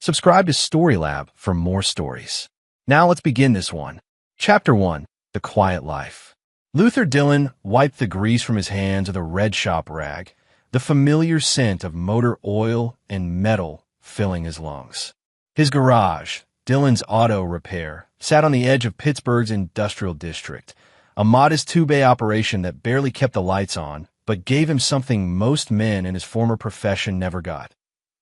Subscribe to Storylab for more stories. Now let's begin this one. Chapter 1. The Quiet Life. Luther Dillon wiped the grease from his hands with a red shop rag, the familiar scent of motor oil and metal filling his lungs. His garage, Dillon's Auto Repair, sat on the edge of Pittsburgh's industrial district, a modest two-bay operation that barely kept the lights on, but gave him something most men in his former profession never got: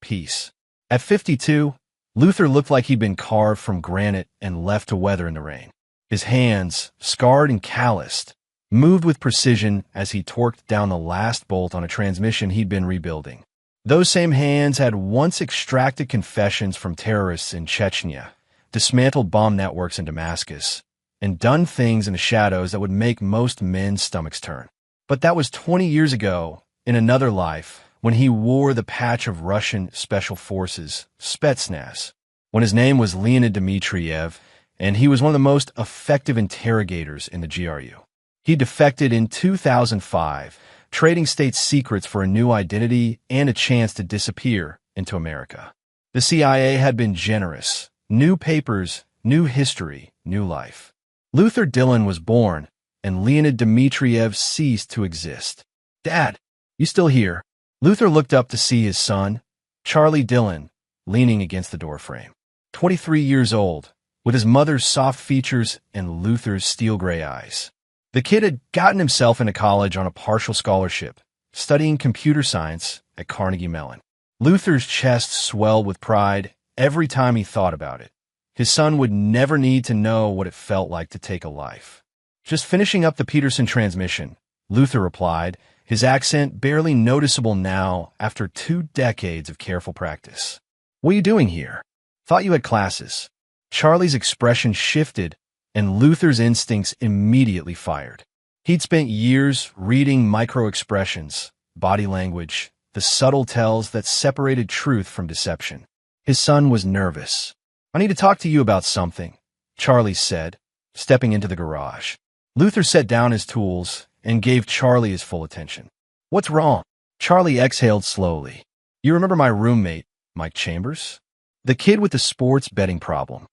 peace. At 52, Luther looked like he'd been carved from granite and left to weather in the rain. His hands, scarred and calloused, moved with precision as he torqued down the last bolt on a transmission he'd been rebuilding. Those same hands had once extracted confessions from terrorists in Chechnya, dismantled bomb networks in Damascus, and done things in the shadows that would make most men's stomachs turn. But that was 20 years ago, in another life, when he wore the patch of Russian Special Forces, Spetsnaz, when his name was Leonid Dmitriev, and he was one of the most effective interrogators in the GRU. He defected in 2005, trading state secrets for a new identity and a chance to disappear into America. The CIA had been generous. New papers, new history, new life. Luther Dillon was born, and Leonid Dmitriev ceased to exist. "Dad, you still here?" Luther looked up to see his son, Charlie Dillon, leaning against the doorframe. 23 years old, with his mother's soft features and Luther's steel-gray eyes. The kid had gotten himself into college on a partial scholarship, studying computer science at Carnegie Mellon. Luther's chest swelled with pride every time he thought about it. His son would never need to know what it felt like to take a life. "Just finishing up the Peterson transmission," Luther replied, his accent barely noticeable now after 2 decades of careful practice. "What are you doing here? Thought you had classes." Charlie's expression shifted, and Luther's instincts immediately fired. He'd spent years reading micro-expressions, body language, the subtle tells that separated truth from deception. His son was nervous. "I need to talk to you about something," Charlie said, stepping into the garage. Luther set down his tools and gave Charlie his full attention. "What's wrong?" Charlie exhaled slowly. "You remember my roommate, Mike Chambers? The kid with the sports betting problem."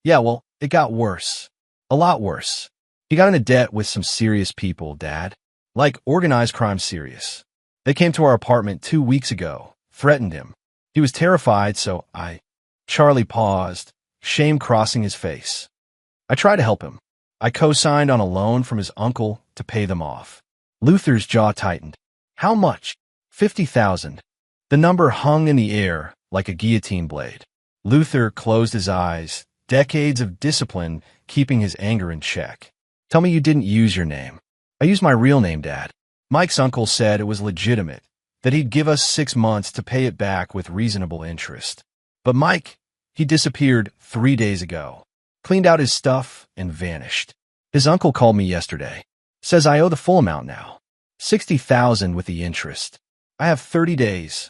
"Yeah, well, it got worse. A lot worse. He got into debt with some serious people, Dad. Like organized crime serious. They came to our apartment 2 weeks ago, threatened him. He was terrified, so Charlie paused, shame crossing his face. "I tried to help him. I co-signed on a loan from his uncle to pay them off." Luther's jaw tightened. "How much?" $50,000. The number hung in the air like a guillotine blade. Luther closed his eyes, decades of discipline keeping his anger in check. "Tell me you didn't use your name." "I used my real name, Dad. Mike's uncle said it was legitimate, that he'd give us 6 months to pay it back with reasonable interest. But Mike, he disappeared 3 days ago. Cleaned out his stuff and vanished. His uncle called me yesterday. Says I owe the full amount now. 60,000 with the interest. I have 30 days.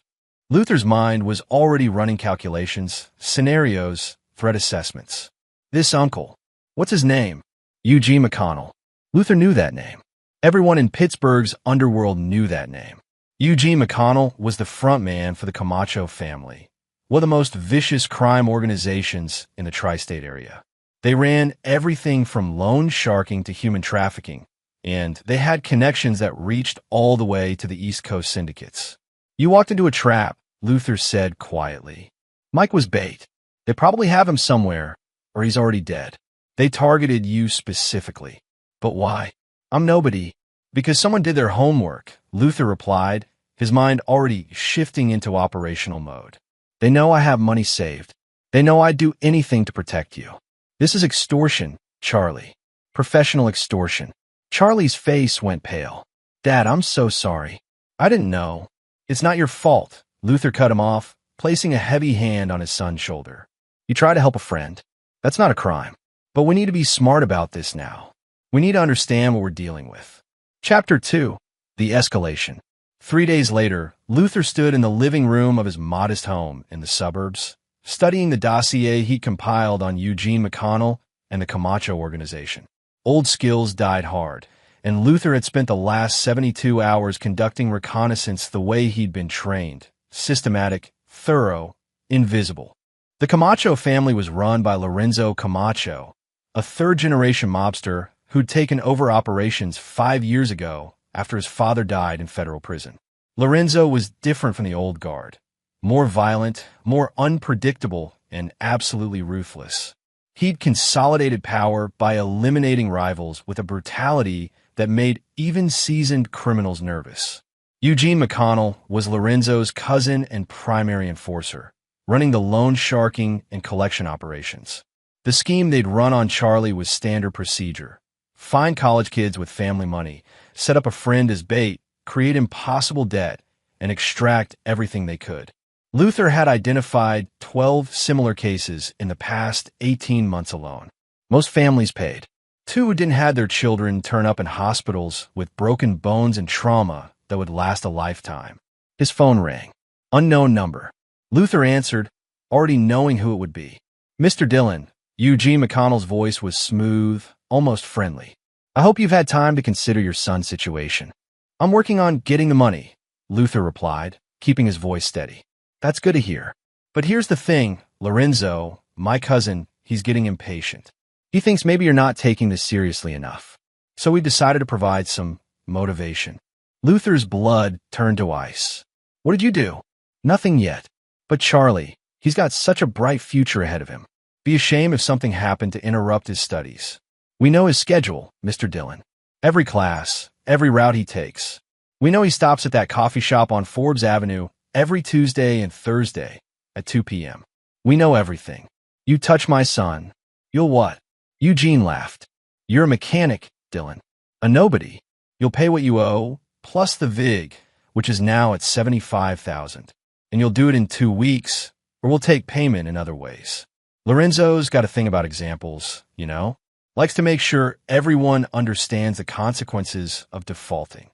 Luther's mind was already running calculations, scenarios, threat assessments. This uncle, what's his name? Eugene McConnell. Luther knew that name. Everyone in Pittsburgh's underworld knew that name. Eugene McConnell was the front man for the Camacho family, one of the most vicious crime organizations in the tri-state area. They ran everything from loan sharking to human trafficking, and they had connections that reached all the way to the East Coast syndicates. "You walked into a trap," Luther said quietly. "Mike was bait. They probably have him somewhere, or he's already dead. They targeted you specifically. But why?" "I'm nobody." "Because someone did their homework," Luther replied, his mind already shifting into operational mode. "They know I have money saved. They know I'd do anything to protect you. This is extortion, Charlie. Professional extortion." Charlie's face went pale. "Dad, I'm so sorry. I didn't know." "It's not your fault," Luther cut him off, placing a heavy hand on his son's shoulder. "You try to help a friend. That's not a crime. But we need to be smart about this now. We need to understand what we're dealing with." Chapter 2. The Escalation. 3 days later, Luther stood in the living room of his modest home in the suburbs, studying the dossier he compiled on Eugene McConnell and the Camacho organization. Old skills died hard, and Luther had spent the last 72 hours conducting reconnaissance the way he'd been trained: systematic, thorough, invisible. The Camacho family was run by Lorenzo Camacho, a third-generation mobster who'd taken over operations 5 years ago after his father died in federal prison. Lorenzo was different from the old guard, more violent, more unpredictable, and absolutely ruthless. He'd consolidated power by eliminating rivals with a brutality that made even seasoned criminals nervous. Eugene McConnell was Lorenzo's cousin and primary enforcer, running the loan sharking and collection operations. The scheme they'd run on Charlie was standard procedure. Find college kids with family money, set up a friend as bait, create impossible debt, and extract everything they could. Luther had identified 12 similar cases in the past 18 months alone. Most families paid. 2 didn't have their children turn up in hospitals with broken bones and trauma that would last a lifetime. His phone rang. Unknown number. Luther answered, already knowing who it would be. Mr. Dillon. Eugene McConnell's voice was smooth, almost friendly. I hope you've had time to consider your son's situation. I'm working on getting the money, Luther replied, keeping his voice steady. That's good to hear. But here's the thing, Lorenzo, my cousin, he's getting impatient. He thinks maybe you're not taking this seriously enough. So we decided to provide some motivation. Luther's blood turned to ice. What did you do? Nothing yet. But Charlie, he's got such a bright future ahead of him. Be a shame if something happened to interrupt his studies. We know his schedule, Mr. Dillon. Every class, every route he takes. We know he stops at that coffee shop on Forbes Avenue every Tuesday and Thursday at 2 p.m. We know everything. You touch my son. You'll what? Eugene laughed. You're a mechanic, Dillon. A nobody. You'll pay what you owe, plus the VIG, which is now at $75,000. And you'll do it in 2 weeks, or we'll take payment in other ways. Lorenzo's got a thing about examples, you know? Likes to make sure everyone understands the consequences of defaulting.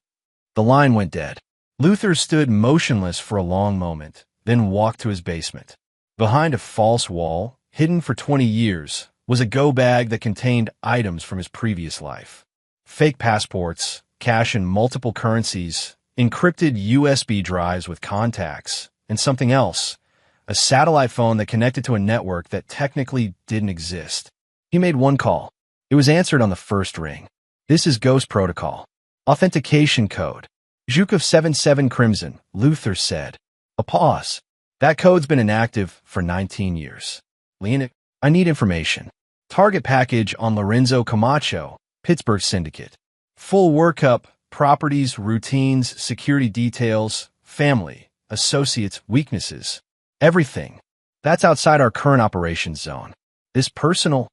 The line went dead. Luther stood motionless for a long moment, then walked to his basement. Behind a false wall, hidden for 20 years, was a go bag that contained items from his previous life. Fake passports, cash in multiple currencies, encrypted USB drives with contacts, and something else, a satellite phone that connected to a network that technically didn't exist. He made one call. It was answered on the first ring. This is Ghost Protocol. Authentication code. Zhukov 77 Crimson, Luther said. A pause. That code's been inactive for 19 years. Leonid, I need information. Target package on Lorenzo Camacho, Pittsburgh Syndicate. Full workup, properties, routines, security details, family, associates, weaknesses. Everything. That's outside our current operations zone. This personal,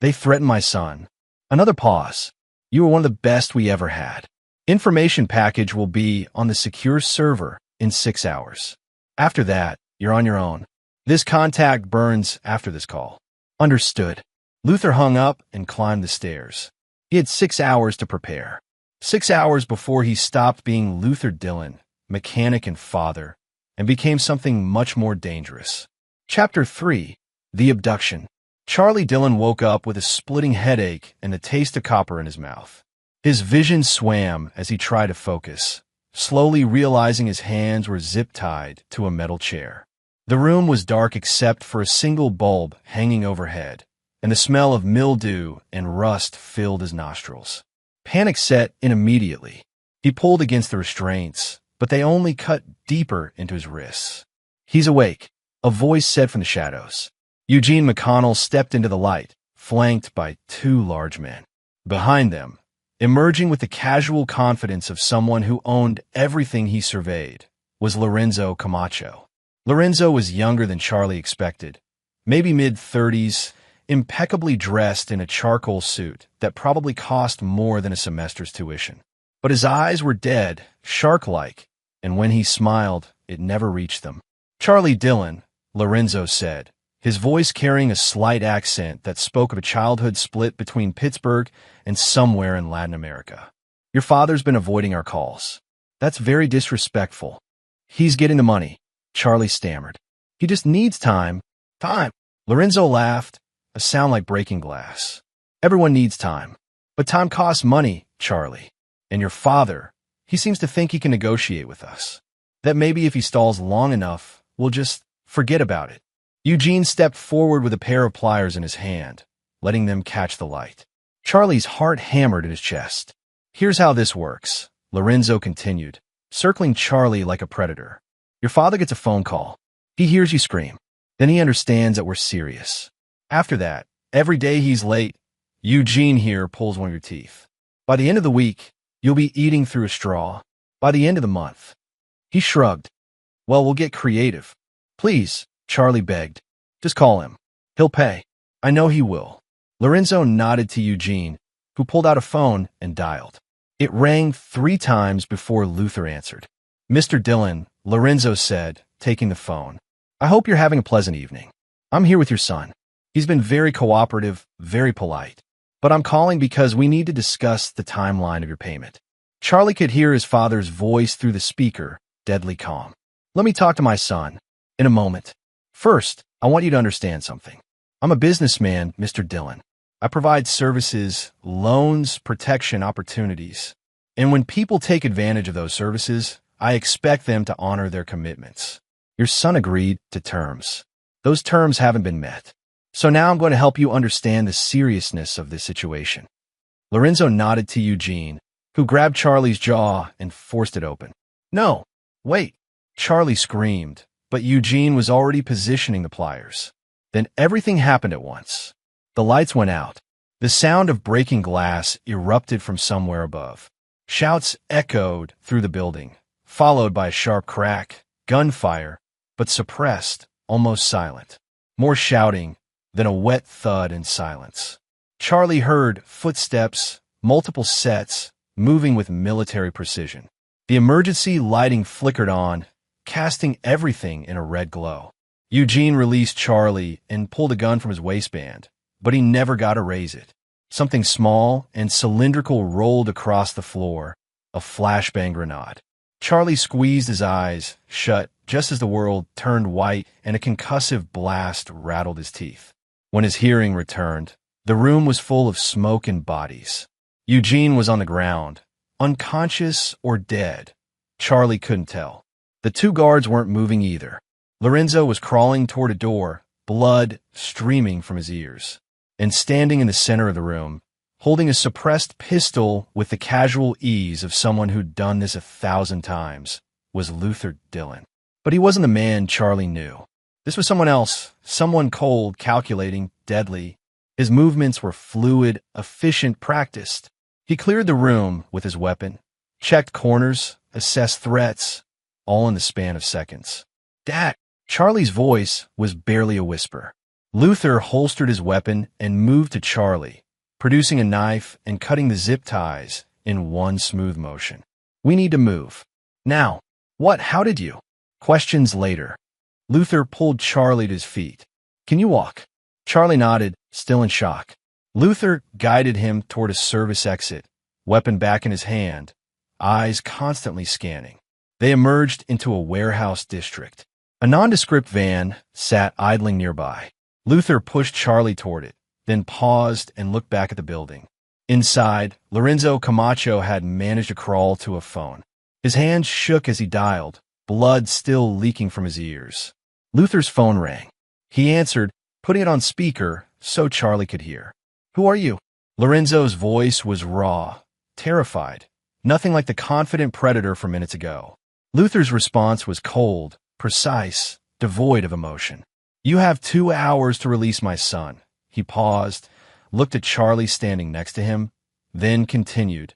they threatened my son. Another pause. You were one of the best we ever had. Information package will be on the secure server in 6 hours. After that, you're on your own. This contact burns after this call. Understood. Luther hung up and climbed the stairs. He had 6 hours to prepare. 6 hours before he stopped being Luther Dillon, mechanic and father, and became something much more dangerous. Chapter 3. The Abduction. Charlie Dillon woke up with a splitting headache and the taste of copper in his mouth. His vision swam as he tried to focus, slowly realizing his hands were zip-tied to a metal chair. The room was dark except for a single bulb hanging overhead, and the smell of mildew and rust filled his nostrils. Panic set in immediately. He pulled against the restraints, but they only cut deeper into his wrists. He's awake, a voice said from the shadows. Eugene McConnell stepped into the light, flanked by 2 large men. Behind them, emerging with the casual confidence of someone who owned everything he surveyed, was Lorenzo Camacho. Lorenzo was younger than Charlie expected, maybe mid-30s, impeccably dressed in a charcoal suit that probably cost more than a semester's tuition. But his eyes were dead, shark-like, and when he smiled, it never reached them. Charlie Dillon, Lorenzo said, his voice carrying a slight accent that spoke of a childhood split between Pittsburgh and somewhere in Latin America. Your father's been avoiding our calls. That's very disrespectful. He's getting the money, Charlie stammered. He just needs time. Time. Lorenzo laughed, a sound like breaking glass. Everyone needs time. But time costs money, Charlie. And your father, he seems to think he can negotiate with us. That maybe if he stalls long enough, we'll just forget about it. Eugene stepped forward with a pair of pliers in his hand, letting them catch the light. Charlie's heart hammered in his chest. Here's how this works, Lorenzo continued, circling Charlie like a predator. Your father gets a phone call. He hears you scream. Then he understands that we're serious. After that, every day he's late, Eugene here pulls one of your teeth. By the end of the week, you'll be eating through a straw. By the end of the month. He shrugged. Well, we'll get creative. Please, Charlie begged. Just call him. He'll pay. I know he will. Lorenzo nodded to Eugene, who pulled out a phone and dialed. It rang 3 times before Luther answered. Mr. Dillon, Lorenzo said, taking the phone. I hope you're having a pleasant evening. I'm here with your son. He's been very cooperative, very polite. But I'm calling because we need to discuss the timeline of your payment. Charlie could hear his father's voice through the speaker, deadly calm. Let me talk to my son. In a moment. First, I want you to understand something. I'm a businessman, Mr. Dillon. I provide services, loans, protection, opportunities. And when people take advantage of those services, I expect them to honor their commitments. Your son agreed to terms. Those terms haven't been met. So now I'm going to help you understand the seriousness of this situation. Lorenzo nodded to Eugene, who grabbed Charlie's jaw and forced it open. No, wait. Charlie screamed, but Eugene was already positioning the pliers. Then everything happened at once. The lights went out. The sound of breaking glass erupted from somewhere above. Shouts echoed through the building, followed by a sharp crack, gunfire, but suppressed, almost silent. More shouting, then a wet thud and silence. Charlie heard footsteps, multiple sets, moving with military precision. The emergency lighting flickered on, casting everything in a red glow. Eugene released Charlie and pulled a gun from his waistband, but he never got to raise it. Something small and cylindrical rolled across the floor, a flashbang grenade. Charlie squeezed his eyes shut just as the world turned white and a concussive blast rattled his teeth. When his hearing returned, the room was full of smoke and bodies. Eugene was on the ground, unconscious or dead. Charlie couldn't tell. The 2 guards weren't moving either. Lorenzo was crawling toward a door, blood streaming from his ears. And standing in the center of the room, holding a suppressed pistol with the casual ease of someone who'd done this 1,000 times, was Luther Dillon. But he wasn't the man Charlie knew. This was someone else, someone cold, calculating, deadly. His movements were fluid, efficient, practiced. He cleared the room with his weapon, checked corners, assessed threats, all in the span of seconds. Dad! Charlie's voice was barely a whisper. Luther holstered his weapon and moved to Charlie, producing a knife and cutting the zip ties in one smooth motion. We need to move. Now. What? How did you? Questions later. Luther pulled Charlie to his feet. Can you walk? Charlie nodded, still in shock. Luther guided him toward a service exit, weapon back in his hand, eyes constantly scanning. They emerged into a warehouse district. A nondescript van sat idling nearby. Luther pushed Charlie toward it, then paused and looked back at the building. Inside, Lorenzo Camacho had managed to crawl to a phone. His hands shook as he dialed, blood still leaking from his ears. Luther's phone rang. He answered, putting it on speaker so Charlie could hear. Who are you? Lorenzo's voice was raw, terrified, nothing like the confident predator from minutes ago. Luther's response was cold, precise, devoid of emotion. You have 2 hours to release my son. He paused, looked at Charlie standing next to him, then continued,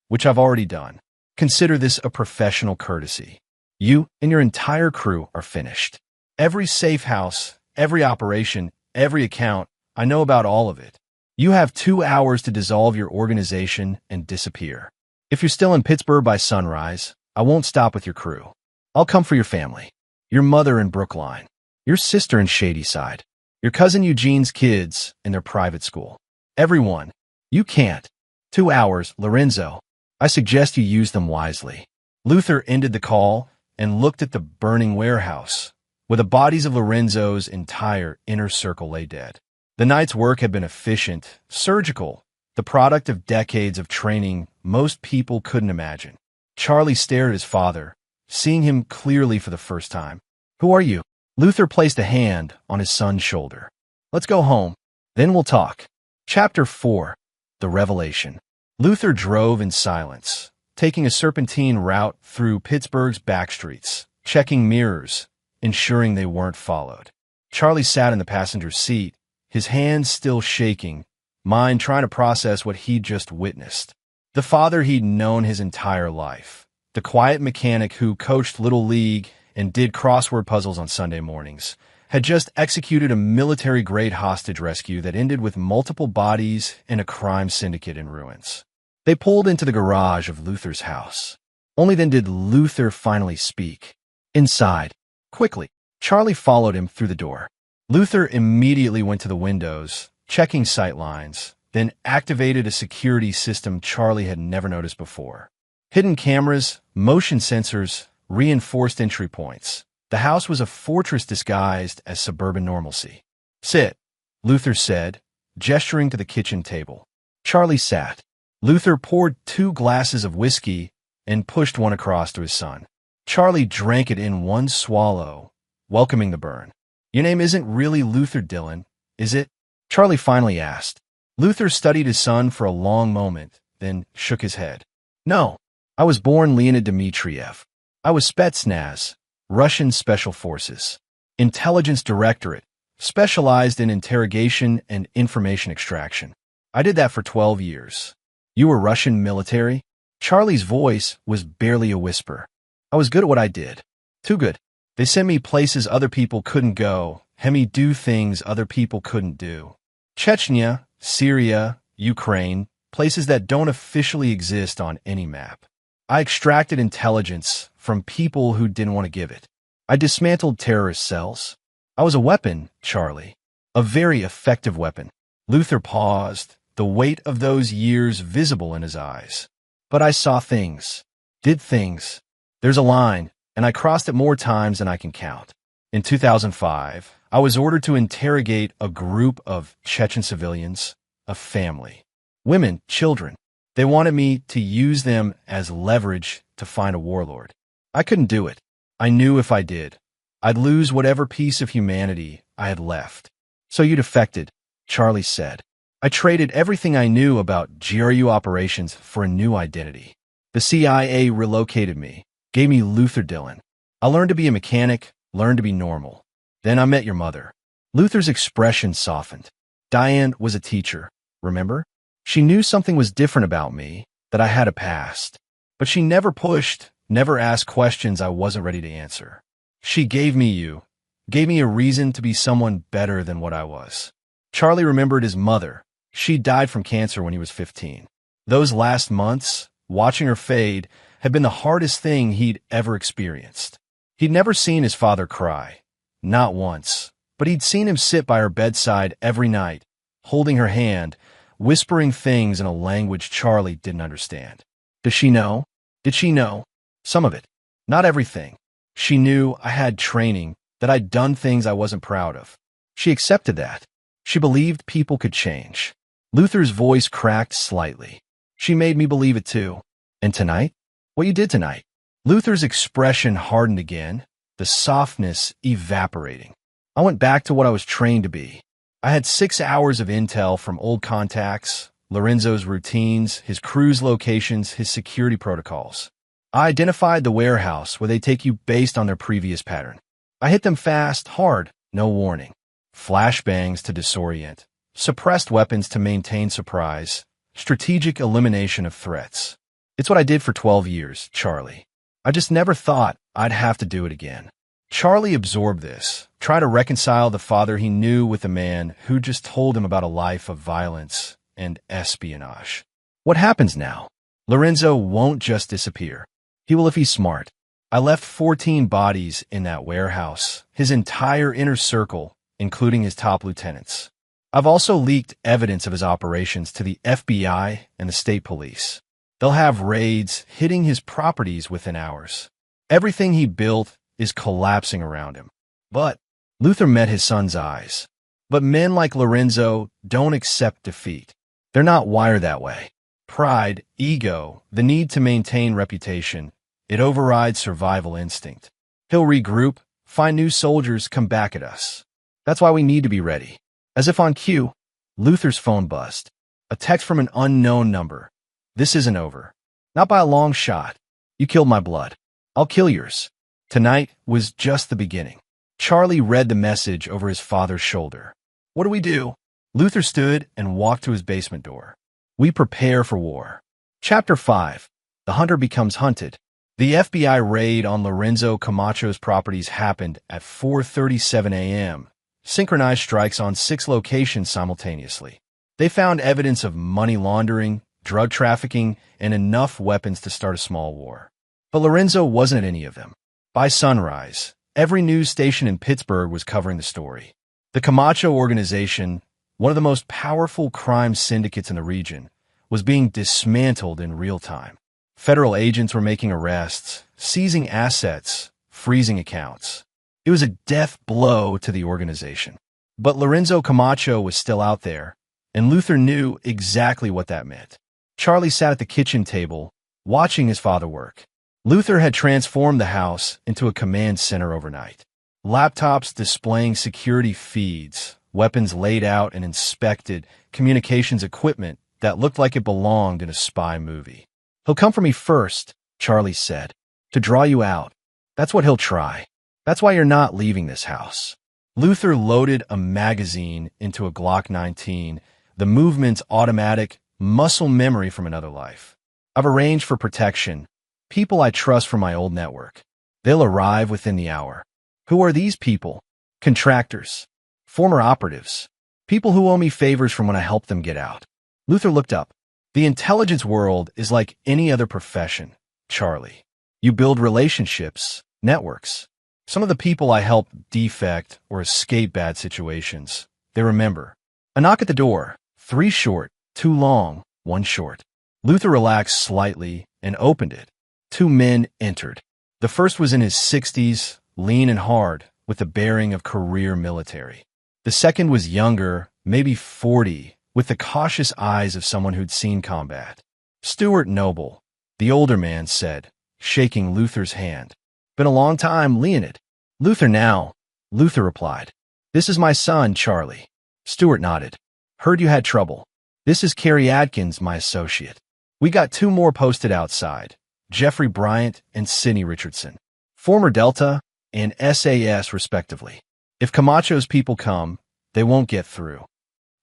which I've already done. Consider this a professional courtesy. You and your entire crew are finished. Every safe house, every operation, every account, I know about all of it. You have 2 hours to dissolve your organization and disappear. If you're still in Pittsburgh by sunrise, I won't stop with your crew. I'll come for your family, your mother in Brookline, your sister in Shadyside, your cousin Eugene's kids in their private school. Everyone. You can't. 2 hours, Lorenzo. I suggest you use them wisely. Luther ended the call and looked at the burning warehouse, where the bodies of Lorenzo's entire inner circle lay dead. The night's work had been efficient, surgical, the product of decades of training most people couldn't imagine. Charlie stared at his father, seeing him clearly for the first time. Who are you? Luther placed a hand on his son's shoulder. Let's go home. Then we'll talk. Chapter 4. The Revelation. Luther drove in silence, taking a serpentine route through Pittsburgh's back streets, checking mirrors, ensuring they weren't followed. Charlie sat in the passenger seat, his hands still shaking, mind trying to process what he'd just witnessed. The father he'd known his entire life, the quiet mechanic who coached Little League and did crossword puzzles on Sunday mornings, had just executed a military-grade hostage rescue that ended with multiple bodies and a crime syndicate in ruins. They pulled into the garage of Luther's house. Only then did Luther finally speak. Inside, quickly, Charlie followed him through the door. Luther immediately went to the windows, checking sight lines, then activated a security system Charlie had never noticed before. Hidden cameras, motion sensors, reinforced entry points. The house was a fortress disguised as suburban normalcy. Sit, Luther said, gesturing to the kitchen table. Charlie sat. Luther poured 2 glasses of whiskey and pushed one across to his son. Charlie drank it in one swallow, welcoming the burn. Your name isn't really Luther Dillon, is it? Charlie finally asked. Luther studied his son for a long moment, then shook his head. No, I was born Leonid Dmitriev. I was Spetsnaz, Russian Special Forces, Intelligence Directorate, specialized in interrogation and information extraction. I did that for 12 years. You were Russian military? Charlie's voice was barely a whisper. I was good at what I did. Too good. They sent me places other people couldn't go, had me do things other people couldn't do. Chechnya, Syria, Ukraine, places that don't officially exist on any map. I extracted intelligence from people who didn't want to give it. I dismantled terrorist cells. I was a weapon, Charlie. A very effective weapon. Luther paused, the weight of those years visible in his eyes. But I saw things, did things. There's a line, and I crossed it more times than I can count. In 2005, I was ordered to interrogate a group of Chechen civilians, a family. Women, children. They wanted me to use them as leverage to find a warlord. I couldn't do it. I knew if I did, I'd lose whatever piece of humanity I had left. So you defected, Charlie said. I traded everything I knew about GRU operations for a new identity. The CIA relocated me, gave me Luther Dillon. I learned to be a mechanic, learned to be normal. Then I met your mother. Luther's expression softened. Diane was a teacher, remember? She knew something was different about me, that I had a past. But she never pushed, never asked questions I wasn't ready to answer. She gave me you, gave me a reason to be someone better than what I was. Charlie remembered his mother. She died from cancer when he was 15. Those last months, watching her fade, had been the hardest thing he'd ever experienced. He'd never seen his father cry, not once, but he'd seen him sit by her bedside every night, holding her hand, whispering things in a language Charlie didn't understand. Does she know? Did she know? Some of it. Not everything. She knew I had training, that I'd done things I wasn't proud of. She accepted that. She believed people could change. Luther's voice cracked slightly. She made me believe it too. And tonight? What you did tonight? Luther's expression hardened again, the softness evaporating. I went back to what I was trained to be. I had 6 hours of intel from old contacts, Lorenzo's routines, his crew's locations, his security protocols. I identified the warehouse where they take you based on their previous pattern. I hit them fast, hard, no warning. Flashbangs to disorient, suppressed weapons to maintain surprise, strategic elimination of threats. It's what I did for 12 years, Charlie. I just never thought I'd have to do it again. Charlie absorbed this, trying to reconcile the father he knew with the man who just told him about a life of violence and espionage. What happens now? Lorenzo won't just disappear. He will if he's smart. I left 14 bodies in that warehouse, his entire inner circle, including his top lieutenants. I've also leaked evidence of his operations to the FBI and the state police. They'll have raids hitting his properties within hours. Everything he built is collapsing around him. But Luther met his son's eyes. But men like Lorenzo don't accept defeat. They're not wired that way. Pride, ego, the need to maintain reputation, it overrides survival instinct. He'll regroup, find new soldiers, come back at us. That's why we need to be ready. As if on cue, Luther's phone buzzed. A text from an unknown number. This isn't over. Not by a long shot. You killed my blood. I'll kill yours. Tonight was just the beginning. Charlie read the message over his father's shoulder. What do we do? Luther stood and walked to his basement door. We prepare for war. Chapter 5. The hunter becomes hunted. The FBI raid on Lorenzo Camacho's properties happened at 4:37 a.m., synchronized strikes on 6 locations simultaneously. They found evidence of money laundering, drug trafficking, and enough weapons to start a small war. But Lorenzo wasn't at any of them. By sunrise, every news station in Pittsburgh was covering the story. The Camacho organization, one of the most powerful crime syndicates in the region, was being dismantled in real time. Federal agents were making arrests, seizing assets, freezing accounts. It was a death blow to the organization. But Lorenzo Camacho was still out there, and Luther knew exactly what that meant. Charlie sat at the kitchen table, watching his father work. Luther had transformed the house into a command center overnight. Laptops displaying security feeds, weapons laid out and inspected, communications equipment that looked like it belonged in a spy movie. He'll come for me first, Charlie said, to draw you out. That's what he'll try. That's why you're not leaving this house. Luther loaded a magazine into a Glock 19, the movement's automatic muscle memory from another life. I've arranged for protection. People I trust from my old network. They'll arrive within the hour. Who are these people? Contractors. Former operatives. People who owe me favors from when I helped them get out. Luther looked up. The intelligence world is like any other profession, Charlie. You build relationships, networks. Some of the people I help defect or escape bad situations, they remember. A knock at the door. 3 short, 2 long, 1 short. Luther relaxed slightly and opened it. 2 men entered. The first was in his 60s, lean and hard, with the bearing of career military. The second was younger, maybe 40, with the cautious eyes of someone who'd seen combat. Stuart Noble, the older man said, shaking Luther's hand. Been a long time, Leonid. Luther now, Luther replied. This is my son, Charlie. Stuart nodded. Heard you had trouble. This is Carrie Adkins, my associate. We got 2 more posted outside, Jeffrey Bryant and Sidney Richardson, former Delta and SAS respectively. If Camacho's people come, they won't get through.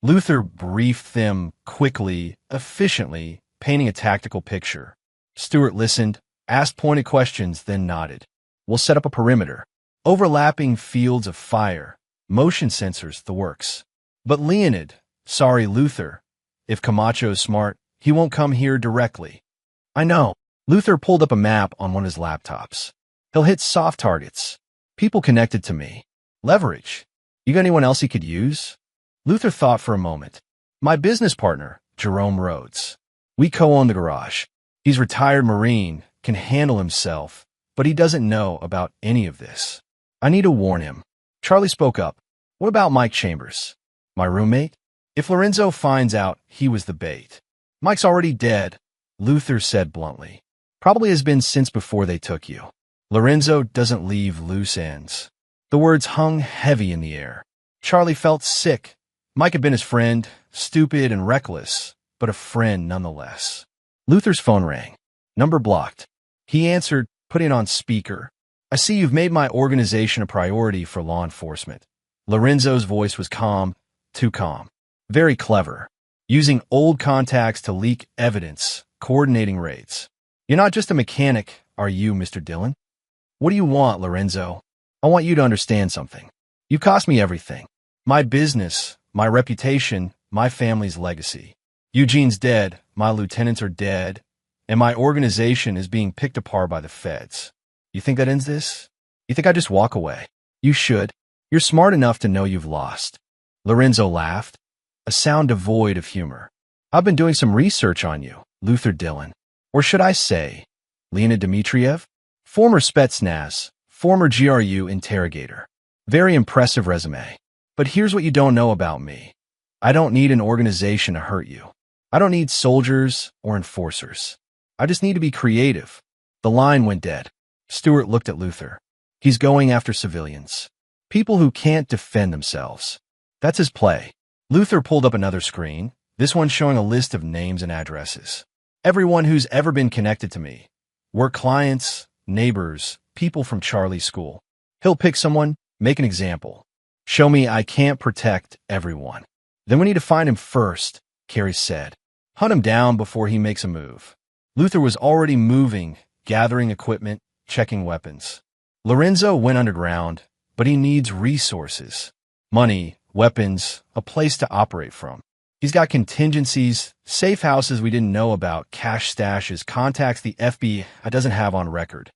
Luther briefed them quickly, efficiently, painting a tactical picture. Stuart listened, asked pointed questions, then nodded. We'll set up a perimeter. Overlapping fields of fire, motion sensors, the works. But Leonid, sorry, Luther, if Camacho's smart, he won't come here directly. I know. Luther pulled up a map on one of his laptops. He'll hit soft targets. People connected to me. Leverage. You got anyone else he could use? Luther thought for a moment. My business partner, Jerome Rhodes. We co-own the garage. He's retired Marine, can handle himself, but he doesn't know about any of this. I need to warn him. Charlie spoke up. What about Mike Chambers? My roommate? If Lorenzo finds out he was the bait. Mike's already dead, Luther said bluntly. Probably has been since before they took you. Lorenzo doesn't leave loose ends. The words hung heavy in the air. Charlie felt sick. Mike had been his friend, stupid and reckless, but a friend nonetheless. Luther's phone rang. Number blocked. He answered, putting it on speaker. I see you've made my organization a priority for law enforcement. Lorenzo's voice was calm, too calm. Very clever. Using old contacts to leak evidence, coordinating raids. You're not just a mechanic, are you, Mr. Dillon? What do you want, Lorenzo? I want you to understand something. You've cost me everything. My business, my reputation, my family's legacy. Eugene's dead, my lieutenants are dead, and my organization is being picked apart by the feds. You think that ends this? You think I just walk away? You should. You're smart enough to know you've lost. Lorenzo laughed, a sound devoid of humor. I've been doing some research on you, Luther Dillon. Or should I say, Leonid Dmitriev? Former Spetsnaz, former GRU Interrogator. Very impressive resume. But here's what you don't know about me. I don't need an organization to hurt you. I don't need soldiers or enforcers. I just need to be creative. The line went dead. Stuart looked at Luther. He's going after civilians. People who can't defend themselves. That's his play. Luther pulled up another screen, this one showing a list of names and addresses. Everyone who's ever been connected to me. Work clients, neighbors, people from Charlie's school. He'll pick someone, make an example. Show me I can't protect everyone. Then we need to find him first, Carrie said. Hunt him down before he makes a move. Luther was already moving, gathering equipment, checking weapons. Lorenzo went underground, but he needs resources. Money, weapons, a place to operate from. He's got contingencies, safe houses we didn't know about, cash stashes, contacts the FBI doesn't have on record.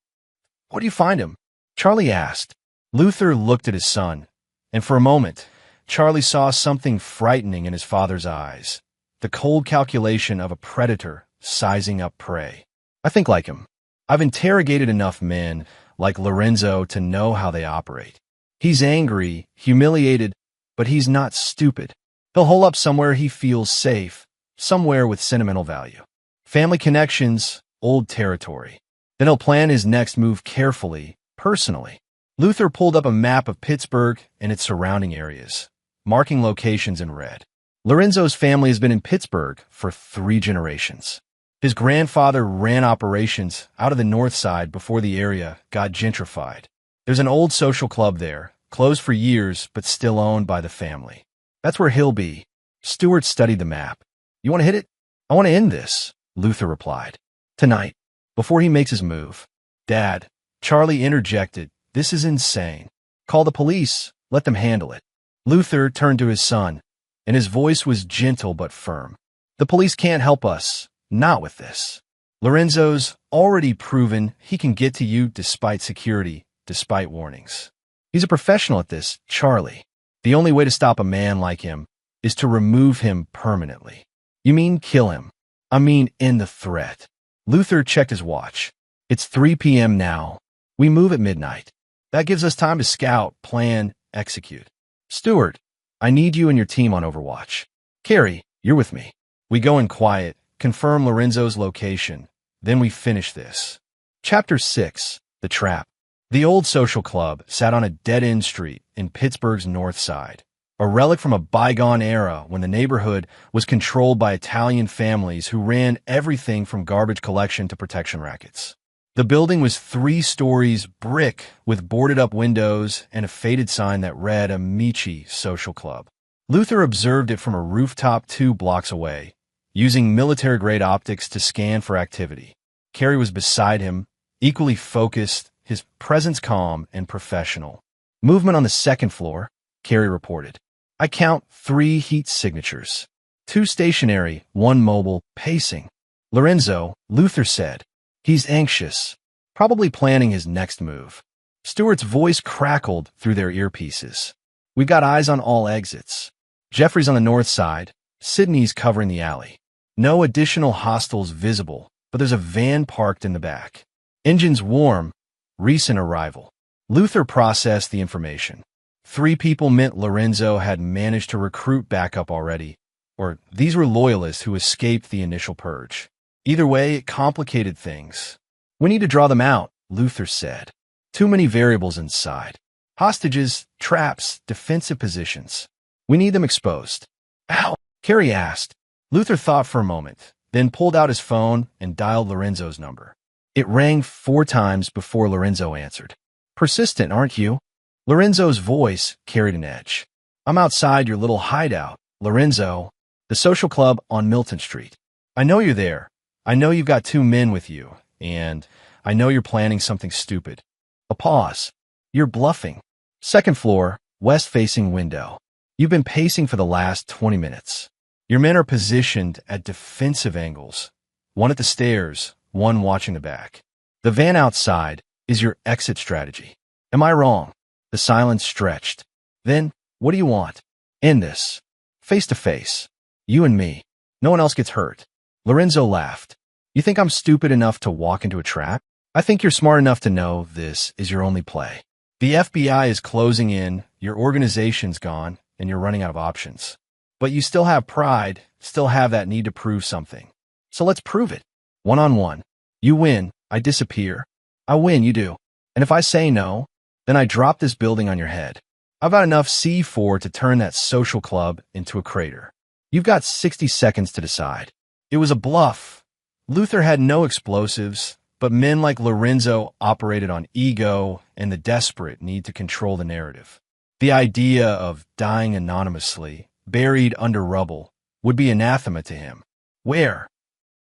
Where do you find him? Charlie asked. Luther looked at his son, and for a moment, Charlie saw something frightening in his father's eyes. The cold calculation of a predator sizing up prey. I think like him. I've interrogated enough men like Lorenzo to know how they operate. He's angry, humiliated, but he's not stupid. He'll hole up somewhere he feels safe, somewhere with sentimental value. Family connections, old territory. Then he'll plan his next move carefully, personally. Luther pulled up a map of Pittsburgh and its surrounding areas, marking locations in red. Lorenzo's family has been in Pittsburgh for 3 generations. His grandfather ran operations out of the north side before the area got gentrified. There's an old social club there, closed for years but still owned by the family. That's where he'll be. Stewart studied the map. You want to hit it? I want to end this, Luther replied. Tonight, before he makes his move. Dad, Charlie interjected, this is insane. Call the police, let them handle it. Luther turned to his son, and his voice was gentle but firm. The police can't help us, not with this. Lorenzo's already proven he can get to you despite security, despite warnings. He's a professional at this, Charlie. The only way to stop a man like him is to remove him permanently. You mean kill him? I mean end the threat. Luther checked his watch. It's 3 p.m. now. We move at midnight. That gives us time to scout, plan, execute. Stewart, I need you and your team on Overwatch. Carrie, you're with me. We go in quiet, confirm Lorenzo's location, then we finish this. Chapter 6, The Trap. The old social club sat on a dead-end street in Pittsburgh's north side, a relic from a bygone era when the neighborhood was controlled by Italian families who ran everything from garbage collection to protection rackets. The building was 3 stories brick with boarded-up windows and a faded sign that read Amici Social Club. Luther observed it from a rooftop 2 blocks away, using military-grade optics to scan for activity. Carrie was beside him, equally focused, his presence calm and professional. Movement on the 2nd floor, Carrie reported. I count 3 heat signatures. 2 stationary, 1 mobile, pacing. Lorenzo, Luther said. He's anxious, probably planning his next move. Stewart's voice crackled through their earpieces. We've got eyes on all exits. Jeffrey's on the north side, Sydney's covering the alley. No additional hostiles visible, but there's a van parked in the back. Engines warm, recent arrival. Luther processed the information. 3 people meant Lorenzo had managed to recruit backup already, or these were loyalists who escaped the initial purge. Either way, it complicated things. We need to draw them out, Luther said. Too many variables inside. Hostages, traps, defensive positions. We need them exposed. Ow, Carrie asked. Luther thought for a moment, then pulled out his phone and dialed Lorenzo's number. It rang 4 times before Lorenzo answered. Persistent, aren't you? Lorenzo's voice carried an edge. I'm outside your little hideout, Lorenzo, the social club on Milton Street. I know you're there. I know you've got 2 men with you, and I know you're planning something stupid. A pause. You're bluffing. 2nd floor, west-facing window. You've been pacing for the last 20 minutes. Your men are positioned at defensive angles. 1 at the stairs, 1 watching the back. The van outside is your exit strategy. Am I wrong? The silence stretched. Then, what do you want? End this. Face to face. You and me. No one else gets hurt. Lorenzo laughed. You think I'm stupid enough to walk into a trap? I think you're smart enough to know this is your only play. The FBI is closing in, your organization's gone, and you're running out of options. But you still have pride, still have that need to prove something. So let's prove it. 1-on-1. You win, I disappear. I win, you do. And if I say no, Then I drop this building on your head. I've got enough C4 to turn that social club into a crater. You've got 60 seconds to decide. It was a bluff. Luther had no explosives, but men like Lorenzo operated on ego and the desperate need to control the narrative. The idea of dying anonymously, buried under rubble, would be anathema to him. Where?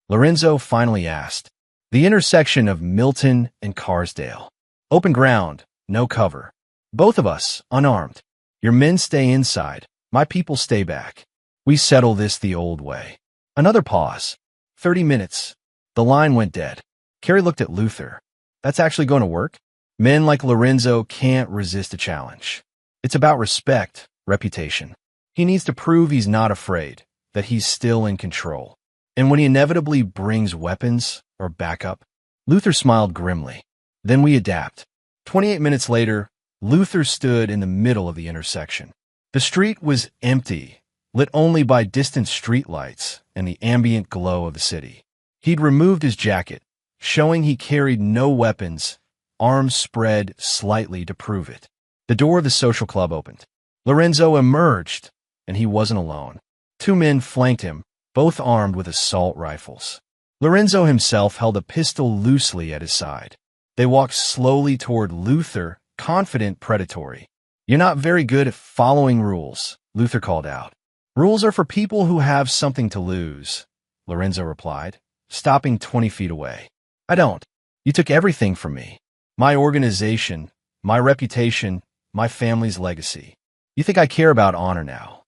Lorenzo finally asked. The intersection of Milton and Carsdale. Open ground, no cover. Both of us, unarmed. Your men stay inside, my people stay back. We settle this the old way. Another pause. 30 minutes. The line went dead. Carrie looked at Luther. That's actually going to work? Men like Lorenzo can't resist a challenge. It's about respect, reputation. He needs to prove he's not afraid, that he's still in control. And when he inevitably brings weapons or backup, Luther smiled grimly. Then we adapt. 28 minutes later, Luther stood in the middle of the intersection. The street was empty, lit only by distant streetlights and the ambient glow of the city. He'd removed his jacket, showing he carried no weapons, arms spread slightly to prove it. The door of the social club opened. Lorenzo emerged, and he wasn't alone. Two men flanked him, both armed with assault rifles. Lorenzo himself held a pistol loosely at his side. They walked slowly toward Luther, confident, predatory. You're not very good at following rules, Luther called out. Rules are for people who have something to lose, Lorenzo replied, stopping 20 feet away. I don't. You took everything from me. My organization, my reputation, my family's legacy. You think I care about honor now?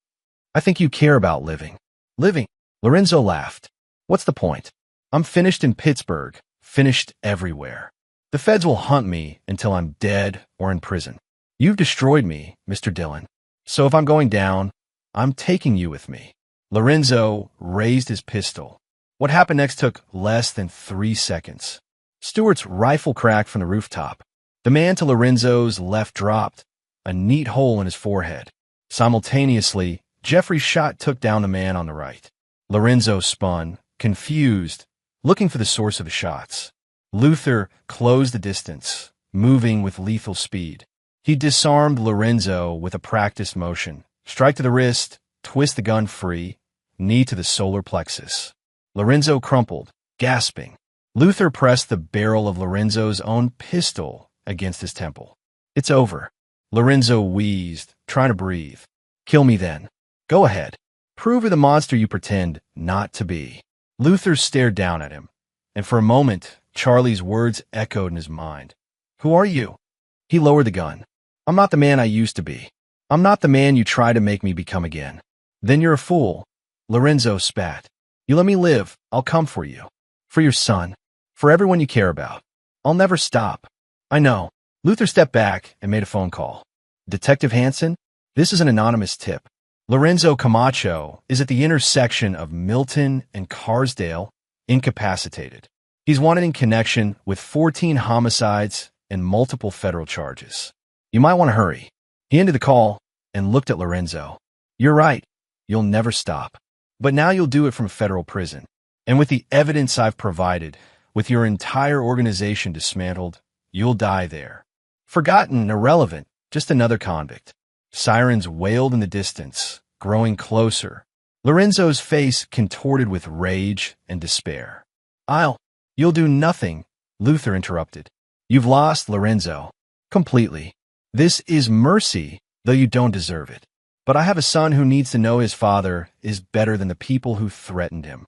I think you care about living. Living? Lorenzo laughed. What's the point? I'm finished in Pittsburgh, finished everywhere. The feds will hunt me until I'm dead or in prison. You've destroyed me, Mr. Dillon. So if I'm going down, I'm taking you with me. Lorenzo raised his pistol. What happened next took less than 3 seconds. Stewart's rifle cracked from the rooftop. The man to Lorenzo's left dropped, a neat hole in his forehead. Simultaneously, Jeffrey's shot took down the man on the right. Lorenzo spun, confused, looking for the source of the shots. Luther closed the distance, moving with lethal speed. He disarmed Lorenzo with a practiced motion. Strike to the wrist, twist the gun free, knee to the solar plexus. Lorenzo crumpled, gasping. Luther pressed the barrel of Lorenzo's own pistol against his temple. It's over. Lorenzo wheezed, trying to breathe. Kill me then. Go ahead. Prove you're the monster you pretend not to be. Luther stared down at him, and for a moment, Charlie's words echoed in his mind. Who are you? He lowered the gun. I'm not the man I used to be. I'm not the man you try to make me become again. Then you're a fool. Lorenzo spat. You let me live, I'll come for you. For your son. For everyone you care about. I'll never stop. I know. Luther stepped back and made a phone call. Detective Hansen, this is an anonymous tip. Lorenzo Camacho is at the intersection of Milton and Carsdale, incapacitated. He's wanted in connection with 14 homicides and multiple federal charges. You might want to hurry. He ended the call and looked at Lorenzo. You're right. You'll never stop. But now you'll do it from federal prison. And with the evidence I've provided, with your entire organization dismantled, you'll die there. Forgotten, irrelevant, just another convict. Sirens wailed in the distance, growing closer. Lorenzo's face contorted with rage and despair. You'll do nothing, Luther interrupted. You've lost, Lorenzo. Completely. This is mercy, though you don't deserve it. But I have a son who needs to know his father is better than the people who threatened him.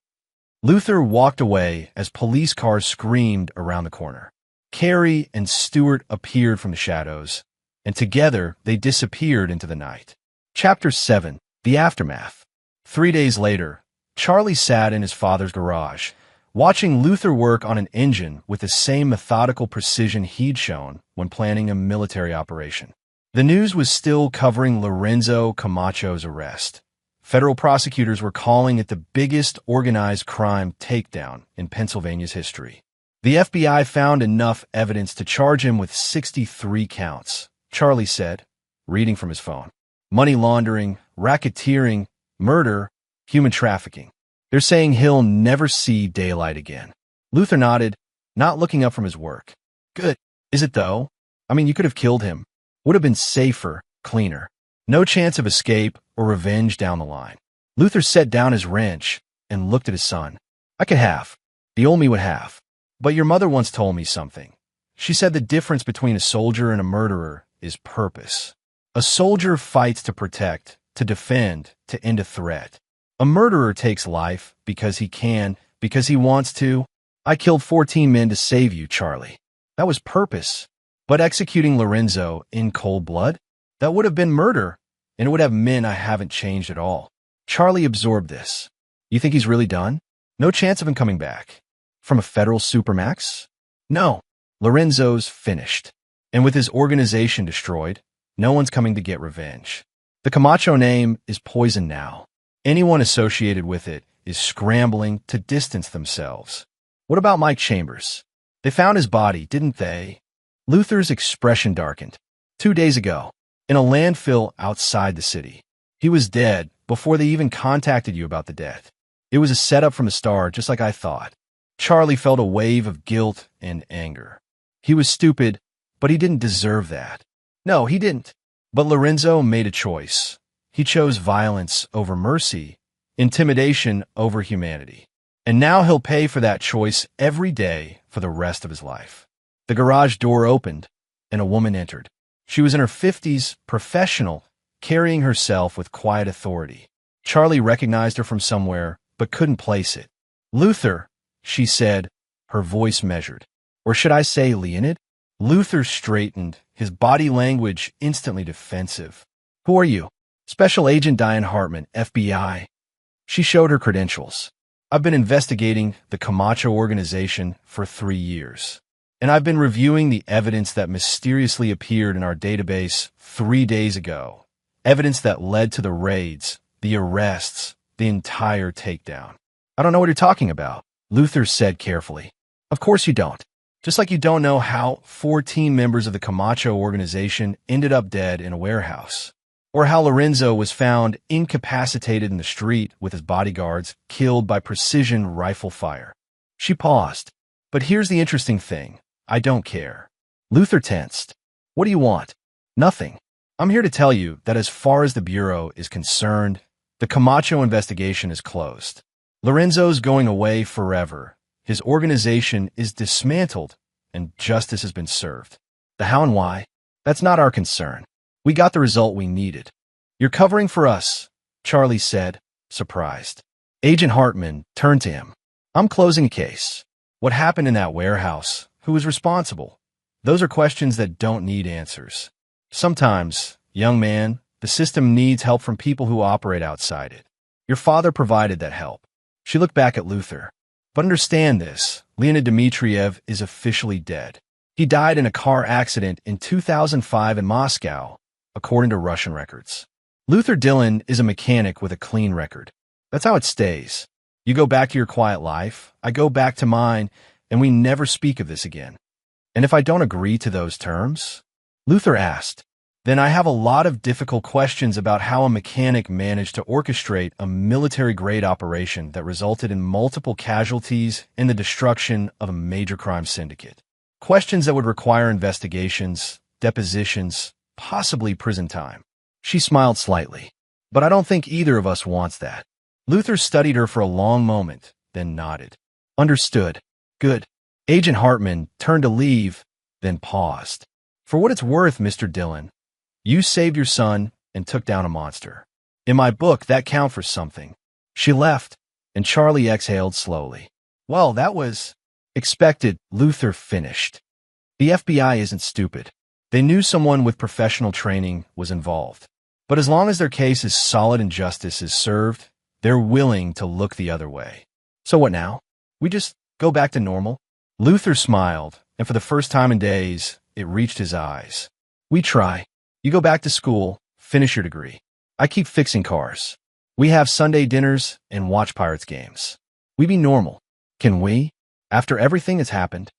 Luther walked away as police cars screamed around the corner. Carrie and Stewart appeared from the shadows, and together they disappeared into the night. Chapter 7. The Aftermath. 3 days later, Charlie sat in his father's garage, watching Luther work on an engine with the same methodical precision he'd shown when planning a military operation. The news was still covering Lorenzo Camacho's arrest. Federal prosecutors were calling it the biggest organized crime takedown in Pennsylvania's history. The FBI found enough evidence to charge him with 63 counts, Charlie said, reading from his phone. Money laundering, racketeering, murder, human trafficking. They're saying he'll never see daylight again. Luther nodded, not looking up from his work. Good. Is it though? I mean, you could have killed him. Would have been safer, cleaner. No chance of escape or revenge down the line. Luther set down his wrench and looked at his son. I could have. The old me would have. But your mother once told me something. She said the difference between a soldier and a murderer is purpose. A soldier fights to protect, to defend, to end a threat. A murderer takes life because he can, because he wants to. I killed 14 men to save you, Charlie. That was purpose. But executing Lorenzo in cold blood? That would have been murder, and it would have meant I haven't changed at all. Charlie absorbed this. You think he's really done? No chance of him coming back. From a federal supermax? No. Lorenzo's finished. And with his organization destroyed, no one's coming to get revenge. The Camacho name is poison now. Anyone associated with it is scrambling to distance themselves. What about Mike Chambers? They found his body, didn't they? Luther's expression darkened. 2 days ago, in a landfill outside the city. He was dead before they even contacted you about the death. It was a setup from the start, just like I thought. Charlie felt a wave of guilt and anger. He was stupid, but he didn't deserve that. No, he didn't. But Lorenzo made a choice. He chose violence over mercy, intimidation over humanity. And now he'll pay for that choice every day for the rest of his life. The garage door opened, and a woman entered. She was in her 50s, professional, carrying herself with quiet authority. Charlie recognized her from somewhere, but couldn't place it. Luther, she said, her voice measured. Or should I say Leonid? Luther straightened, his body language instantly defensive. Who are you? Special Agent Diane Hartman, FBI. She showed her credentials. I've been investigating the Camacho organization for 3 years. And I've been reviewing the evidence that mysteriously appeared in our database 3 days ago. Evidence that led to the raids, the arrests, the entire takedown. I don't know what you're talking about, Luther said carefully. Of course you don't. Just like you don't know how 14 members of the Camacho organization ended up dead in a warehouse. Or how Lorenzo was found incapacitated in the street with his bodyguards killed by precision rifle fire. She paused. But here's the interesting thing. I don't care. Luther tensed. What do you want? Nothing. I'm here to tell you that as far as the Bureau is concerned, the Camacho investigation is closed. Lorenzo's going away forever. His organization is dismantled, and justice has been served. The how and why? That's not our concern. We got the result we needed. You're covering for us, Charlie said, surprised. Agent Hartman turned to him. I'm closing a case. What happened in that warehouse? Who was responsible? Those are questions that don't need answers. Sometimes, young man, the system needs help from people who operate outside it. Your father provided that help. She looked back at Luther. But understand this, Leonid Dmitriev is officially dead. He died in a car accident in 2005 in Moscow, according to Russian records. Luther Dillon is a mechanic with a clean record. That's how it stays. You go back to your quiet life, I go back to mine, and we never speak of this again. And if I don't agree to those terms? Luther asked. Then I have a lot of difficult questions about how a mechanic managed to orchestrate a military-grade operation that resulted in multiple casualties and the destruction of a major crime syndicate. Questions that would require investigations, depositions, possibly prison time. She smiled slightly. But I don't think either of us wants that. Luther studied her for a long moment, then nodded. Understood. Good. Agent Hartman turned to leave, then paused. For what it's worth, Mr. Dillon, you saved your son and took down a monster. In my book, that counts for something. She left, and Charlie exhaled slowly. Well, that was expected, Luther finished. The FBI isn't stupid. They knew someone with professional training was involved. But as long as their case is solid and justice is served, they're willing to look the other way. So what now? We just go back to normal? Luther smiled, and for the first time in days, it reached his eyes. We try. You go back to school, finish your degree. I keep fixing cars. We have Sunday dinners and watch Pirates games. We be normal. Can we? After everything has happened?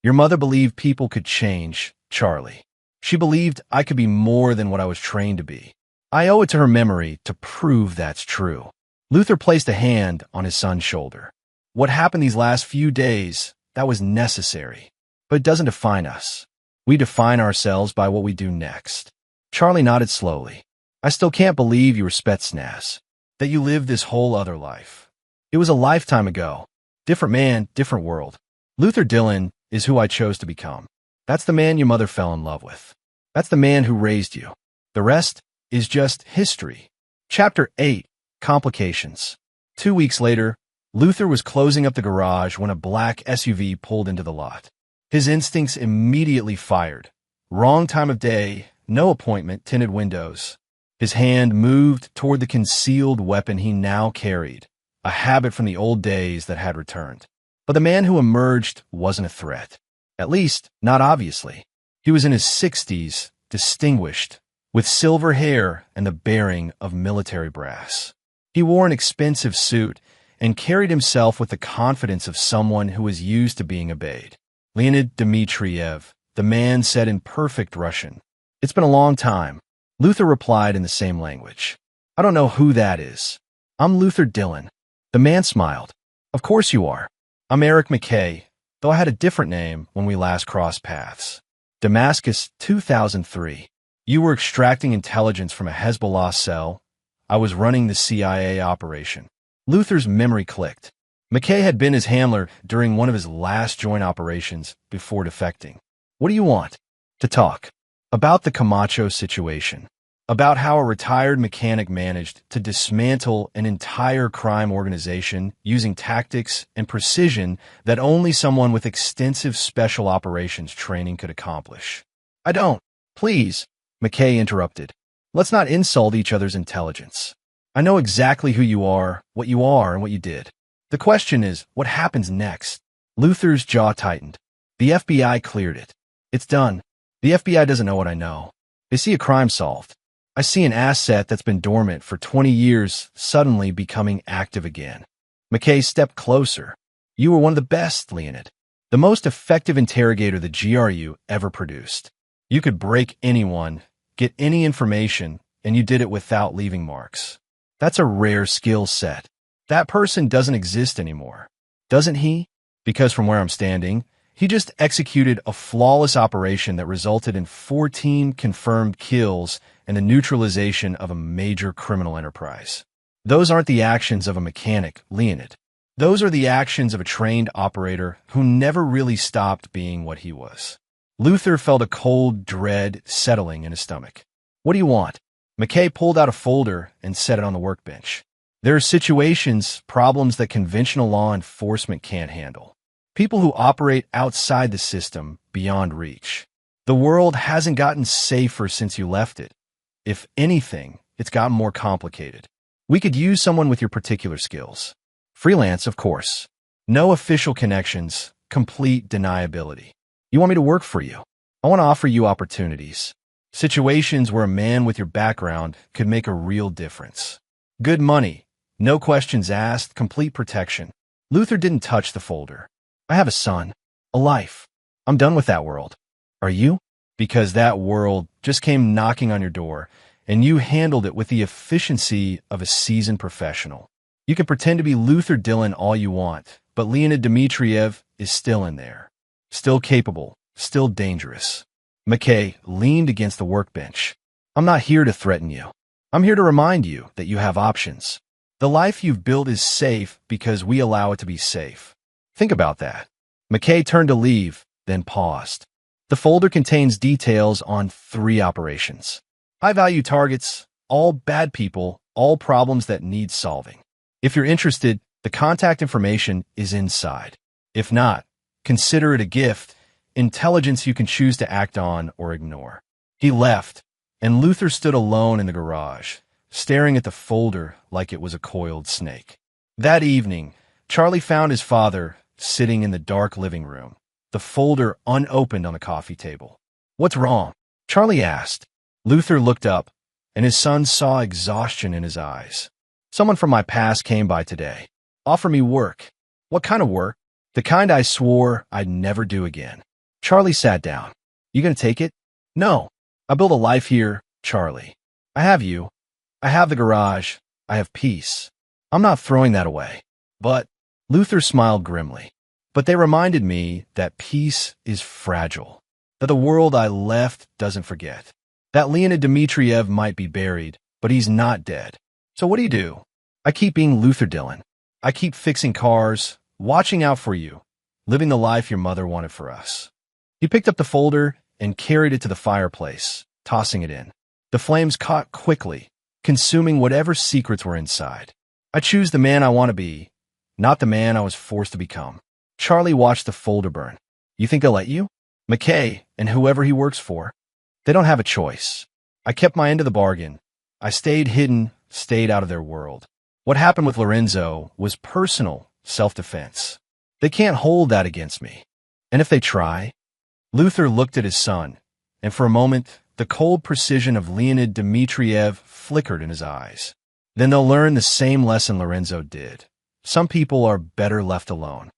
Your mother believed people could change, Charlie. She believed I could be more than what I was trained to be. I owe it to her memory to prove that's true. Luther placed a hand on his son's shoulder. What happened these last few days, that was necessary. But it doesn't define us. We define ourselves by what we do next. Charlie nodded slowly. I still can't believe you were Spetsnaz. That you lived this whole other life. It was a lifetime ago. Different man, different world. Luther Dillon is who I chose to become. That's the man your mother fell in love with. That's the man who raised you. The rest is just history. Chapter 8. Complications. 2 weeks later, Luther was closing up the garage when a black SUV pulled into the lot. His instincts immediately fired. Wrong time of day, no appointment, tinted windows. His hand moved toward the concealed weapon he now carried, a habit from the old days that had returned. But the man who emerged wasn't a threat. At least, not obviously. He was in his 60s, distinguished, with silver hair and the bearing of military brass. He wore an expensive suit and carried himself with the confidence of someone who was used to being obeyed. Leonid Dmitriev, the man said in perfect Russian. It's been a long time. Luther replied in the same language. I don't know who that is. I'm Luther Dillon. The man smiled. Of course you are. I'm Eric McKay, though I had a different name when we last crossed paths. Damascus, 2003. You were extracting intelligence from a Hezbollah cell. I was running the CIA operation. Luther's memory clicked. McKay had been his handler during one of his last joint operations before defecting. What do you want? To talk. About the Camacho situation. About how a retired mechanic managed to dismantle an entire crime organization using tactics and precision that only someone with extensive special operations training could accomplish. I don't. Please, McKay interrupted. Let's not insult each other's intelligence. I know exactly who you are, and what you did. The question is, what happens next? Luther's jaw tightened. The FBI cleared it. It's done. The FBI doesn't know what I know. They see a crime solved. I see an asset that's been dormant for 20 years suddenly becoming active again. McKay stepped closer. You were one of the best, Leonid. The most effective interrogator the GRU ever produced. You could break anyone, get any information, and you did it without leaving marks. That's a rare skill set. That person doesn't exist anymore. Doesn't he? Because from where I'm standing, he just executed a flawless operation that resulted in 14 confirmed kills and the neutralization of a major criminal enterprise. Those aren't the actions of a mechanic, Leonid. Those are the actions of a trained operator who never really stopped being what he was. Luther felt a cold dread settling in his stomach. What do you want? McKay pulled out a folder and set it on the workbench. There are situations, problems that conventional law enforcement can't handle. People who operate outside the system, beyond reach. The world hasn't gotten safer since you left it. If anything, it's gotten more complicated. We could use someone with your particular skills. Freelance, of course. No official connections, complete deniability. You want me to work for you? I want to offer you opportunities. Situations where a man with your background could make a real difference. Good money, no questions asked, complete protection. Luther didn't touch the folder. I have a son, a life. I'm done with that world. Are you? Because that world just came knocking on your door, and you handled it with the efficiency of a seasoned professional. You can pretend to be Luther Dillon all you want, but Leonid Dmitriev is still in there. Still capable, still dangerous. McKay leaned against the workbench. I'm not here to threaten you. I'm here to remind you that you have options. The life you've built is safe because we allow it to be safe. Think about that. McKay turned to leave, then paused. The folder contains details on 3 operations. High-value targets, all bad people, all problems that need solving. If you're interested, the contact information is inside. If not, consider it a gift, intelligence you can choose to act on or ignore. He left, and Luther stood alone in the garage, staring at the folder like it was a coiled snake. That evening, Charlie found his father sitting in the dark living room, the folder unopened on the coffee table. What's wrong? Charlie asked. Luther looked up, and his son saw exhaustion in his eyes. Someone from my past came by today. Offer me work. What kind of work? The kind I swore I'd never do again. Charlie sat down. You gonna take it? No. I built a life here, Charlie. I have you. I have the garage. I have peace. I'm not throwing that away. But Luther smiled grimly. But they reminded me that peace is fragile. that the world I left doesn't forget. That Leonid Dmitriev might be buried, but he's not dead. So what do? I keep being Luther Dillon. I keep fixing cars, watching out for you, living the life your mother wanted for us. He picked up the folder and carried it to the fireplace, tossing it in. The flames caught quickly, consuming whatever secrets were inside. I choose the man I want to be, not the man I was forced to become. Charlie watched the folder burn. You think they'll let you? McKay and whoever he works for. They don't have a choice. I kept my end of the bargain. I stayed hidden, stayed out of their world. What happened with Lorenzo was personal self-defense. They can't hold that against me. And if they try? Luther looked at his son, and for a moment, the cold precision of Leonid Dmitriev flickered in his eyes. Then they'll learn the same lesson Lorenzo did. Some people are better left alone.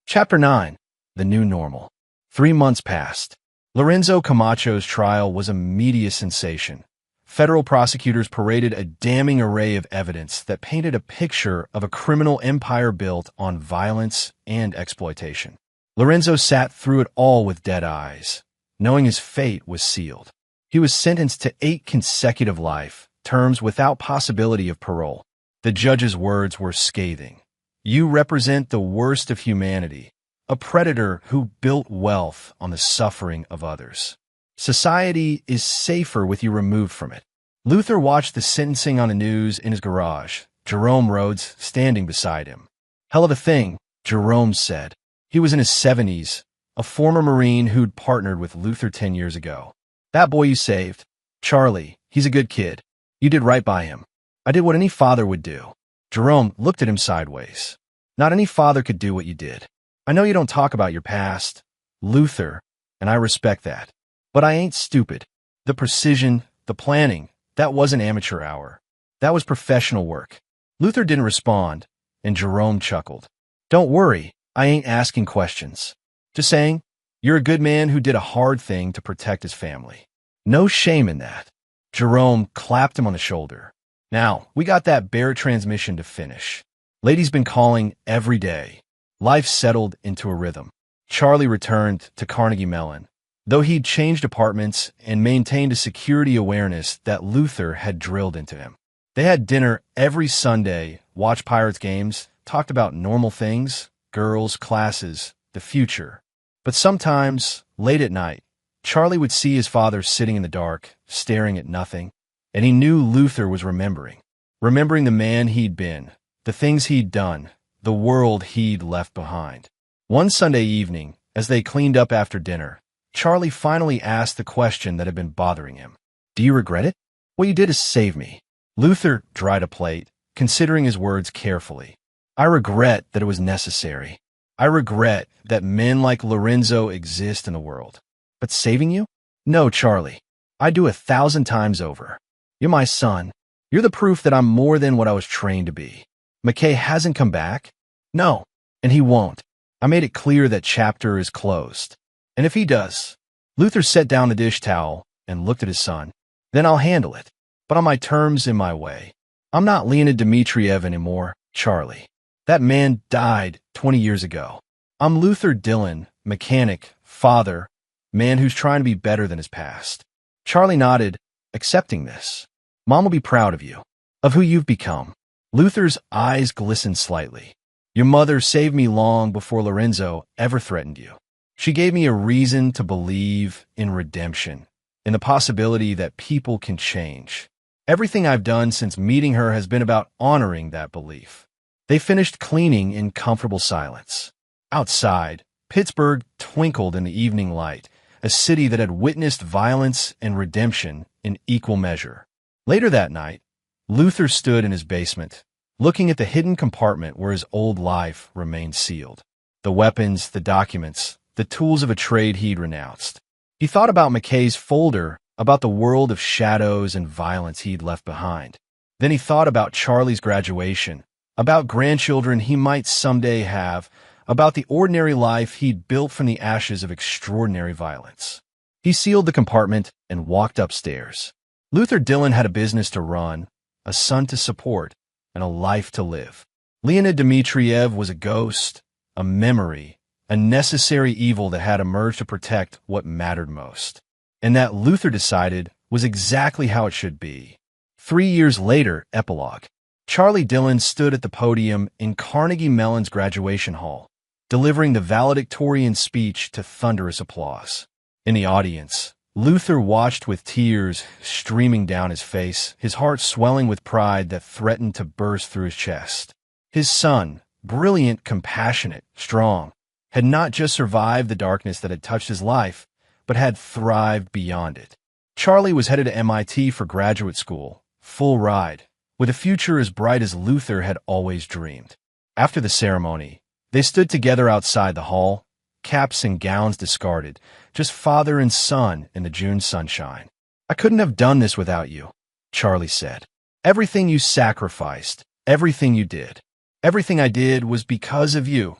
Chapter 9. The New Normal. 3 months passed. Lorenzo Camacho's trial was a media sensation. Federal prosecutors paraded a damning array of evidence that painted a picture of a criminal empire built on violence and exploitation. Lorenzo sat through it all with dead eyes, knowing his fate was sealed. He was sentenced to 8 consecutive life terms without possibility of parole. The judge's words were scathing. You represent the worst of humanity, a predator who built wealth on the suffering of others. Society is safer with you removed from it. Luther watched the sentencing on the news in his garage, Jerome Rhodes standing beside him. Hell of a thing, Jerome said. He was in his 70s, a former Marine who'd partnered with Luther 10 years ago. That boy you saved, Charlie, he's a good kid. You did right by him. I did what any father would do. Jerome looked at him sideways. Not any father could do what you did. I know you don't talk about your past, Luther, and I respect that. But I ain't stupid. The precision, the planning, that wasn't amateur hour. That was professional work. Luther didn't respond, and Jerome chuckled. Don't worry, I ain't asking questions. Just saying, you're a good man who did a hard thing to protect his family. No shame in that. Jerome clapped him on the shoulder. Now, we got that Barrett transmission to finish. Lady's been calling every day. Life settled into a rhythm. Charlie returned to Carnegie Mellon, though he'd changed apartments and maintained a security awareness that Luther had drilled into him. They had dinner every Sunday, watched Pirates games, talked about normal things, girls, classes, the future. But sometimes, late at night, Charlie would see his father sitting in the dark, staring at nothing, and he knew Luther was remembering the man he'd been, the things he'd done, the world he'd left behind. One Sunday evening, as they cleaned up after dinner, Charlie finally asked the question that had been bothering him. Do you regret it? What you did is save me. Luther dried a plate, considering his words carefully. I regret that it was necessary. I regret that men like Lorenzo exist in the world. But saving you? No, Charlie. I'd do 1,000 times over. You're my son. You're the proof that I'm more than what I was trained to be. McKay hasn't come back? No, and he won't. I made it clear that chapter is closed. And if he does, Luther set down the dish towel and looked at his son. Then I'll handle it, but on my terms in my way. I'm not Leonid Dmitriev anymore, Charlie. That man died 20 years ago. I'm Luther Dillon, mechanic, father, man who's trying to be better than his past. Charlie nodded, accepting this. Mom will be proud of you, of who you've become. Luther's eyes glistened slightly. Your mother saved me long before Lorenzo ever threatened you. She gave me a reason to believe in redemption, in the possibility that people can change. Everything I've done since meeting her has been about honoring that belief. They finished cleaning in comfortable silence. Outside, Pittsburgh twinkled in the evening light, a city that had witnessed violence and redemption in equal measure. Later that night, Luther stood in his basement, looking at the hidden compartment where his old life remained sealed. The weapons, the documents, the tools of a trade he'd renounced. He thought about McKay's folder, about the world of shadows and violence he'd left behind. Then he thought about Charlie's graduation, about grandchildren he might someday have, about the ordinary life he'd built from the ashes of extraordinary violence. He sealed the compartment and walked upstairs. Luther Dillon had a business to run, a son to support, and a life to live. Leonid Dmitriev was a ghost, a memory, a necessary evil that had emerged to protect what mattered most. And that, Luther decided, was exactly how it should be. 3 years later, epilogue. Charlie Dillon stood at the podium in Carnegie Mellon's graduation hall, delivering the valedictorian speech to thunderous applause. In the audience, Luther watched with tears streaming down his face, his heart swelling with pride that threatened to burst through his chest. His son, brilliant, compassionate, strong, had not just survived the darkness that had touched his life, but had thrived beyond it. Charlie was headed to MIT for graduate school, full ride, with a future as bright as Luther had always dreamed. After the ceremony, they stood together outside the hall, caps and gowns discarded, just father and son in the June sunshine. "I couldn't have done this without you," Charlie said. "Everything you sacrificed, everything you did. Everything I did was because of you,"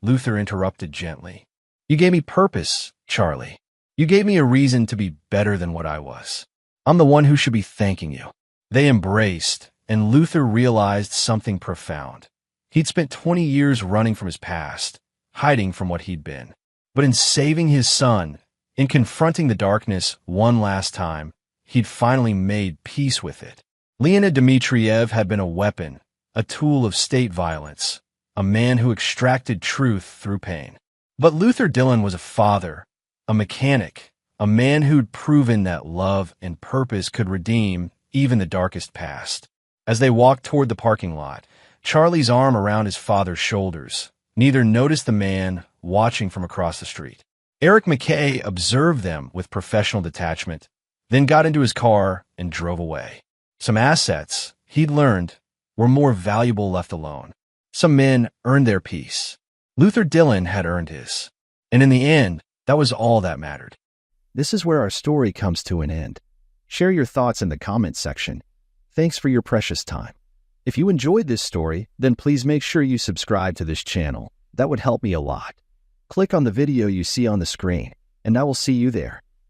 Luther interrupted gently. "You gave me purpose, Charlie. You gave me a reason to be better than what I was. I'm the one who should be thanking you." They embraced, and Luther realized something profound. He'd spent 20 years running from his past, hiding from what he'd been. But in saving his son, in confronting the darkness one last time, he'd finally made peace with it. Leonid Dmitriev had been a weapon, a tool of state violence, a man who extracted truth through pain. But Luther Dillon was a father, a mechanic, a man who'd proven that love and purpose could redeem even the darkest past. As they walked toward the parking lot, Charlie's arm around his father's shoulders, neither noticed the man watching from across the street. Eric McKay observed them with professional detachment, then got into his car and drove away. Some assets, he'd learned, were more valuable left alone. Some men earned their peace. Luther Dillon had earned his. And in the end, that was all that mattered. This is where our story comes to an end. Share your thoughts in the comments section. Thanks for your precious time. If you enjoyed this story, then please make sure you subscribe to this channel. That would help me a lot. Click on the video you see on the screen, and I will see you there.